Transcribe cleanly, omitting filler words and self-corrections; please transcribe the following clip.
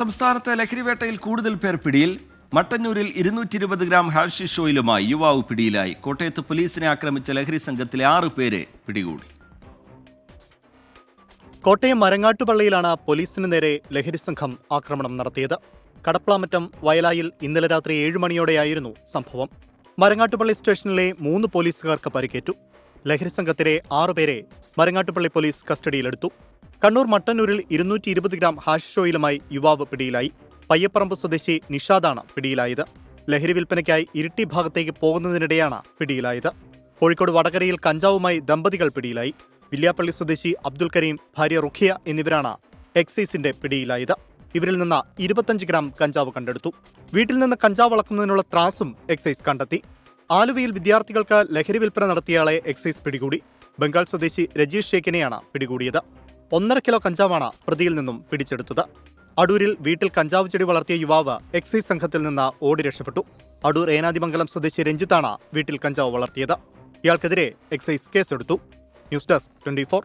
സംസ്ഥാനത്ത് ലഹരിവേട്ടയിൽ കൂടുതൽ പേർ പിടിയിൽ. മട്ടന്നൂരിൽ 220 ഗ്രാം ഹാഷിഷ് ഓയിലുമായി യുവാവ് പിടിയിലായി. കോട്ടയത്ത് പോലീസിനെ ആക്രമിച്ച ലഹരി സംഘത്തിലെ 6 പേരെ പിടികൂടി. കോട്ടയം മരങ്ങാട്ടുപള്ളിയിലാണ് പോലീസിന് നേരെ ലഹരി സംഘം ആക്രമണം നടത്തിയത്. കടപ്ലാമറ്റം വയലായിൽ ഇന്നലെ രാത്രി 7 മണിയോടെയായിരുന്നു സംഭവം. മരങ്ങാട്ടുപള്ളി സ്റ്റേഷനിലെ 3 പോലീസുകാർക്ക് പരിക്കേറ്റു. ലഹരി സംഘത്തിലെ 6 പേരെ മരങ്ങാട്ടുപള്ളി പോലീസ് കസ്റ്റഡിയിലെടുത്തു. കണ്ണൂർ മട്ടന്നൂരിൽ 220 ഗ്രാം ഹാഷിഷ് ഓയിലുമായി യുവാവ് പിടിയിലായി. പയ്യപ്പറമ്പ് സ്വദേശി നിഷാദാണ് പിടിയിലായത്. ലഹരി വിൽപ്പനയ്ക്കായി ഇരിട്ടി ഭാഗത്തേക്ക് പോകുന്നതിനിടെയാണ് പിടിയിലായത്. കോഴിക്കോട് വടകരയിൽ കഞ്ചാവുമായി ദമ്പതികൾ പിടിയിലായി. വില്യാപ്പള്ളി സ്വദേശി അബ്ദുൽ കരീം, ഭാര്യ റുഖിയ എന്നിവരാണ് എക്സൈസിന്റെ പിടിയിലായത്. ഇവരിൽ നിന്ന് 25 ഗ്രാം കഞ്ചാവ് കണ്ടെടുത്തു. വീട്ടിൽ നിന്ന് കഞ്ചാവ് അളക്കുന്നതിനുള്ള ത്രാസും എക്സൈസ് കണ്ടെത്തി. ആലുവയിൽ വിദ്യാർത്ഥികൾക്ക് ലഹരി വിൽപ്പന നടത്തിയയാളെ എക്സൈസ് പിടികൂടി. ബംഗാൾ സ്വദേശി രജീഷ് ഷേഖിനെയാണ് പിടികൂടിയത്. 1.5 കിലോ കഞ്ചാവാണ് പ്രതിയിൽ നിന്നും പിടിച്ചെടുത്തത്. അടൂരിൽ വീട്ടിൽ കഞ്ചാവ് ചെടി വളർത്തിയ യുവാവ് എക്സൈസ് സംഘത്തിൽ നിന്ന് ഓടി രക്ഷപ്പെട്ടു. അടൂർ ഏനാദിമംഗലം സ്വദേശി രഞ്ജിത്താണ് വീട്ടിൽ കഞ്ചാവ് വളർത്തിയത്. ഇയാൾക്കെതിരെ എക്സൈസ് കേസെടുത്തു. News desk 24.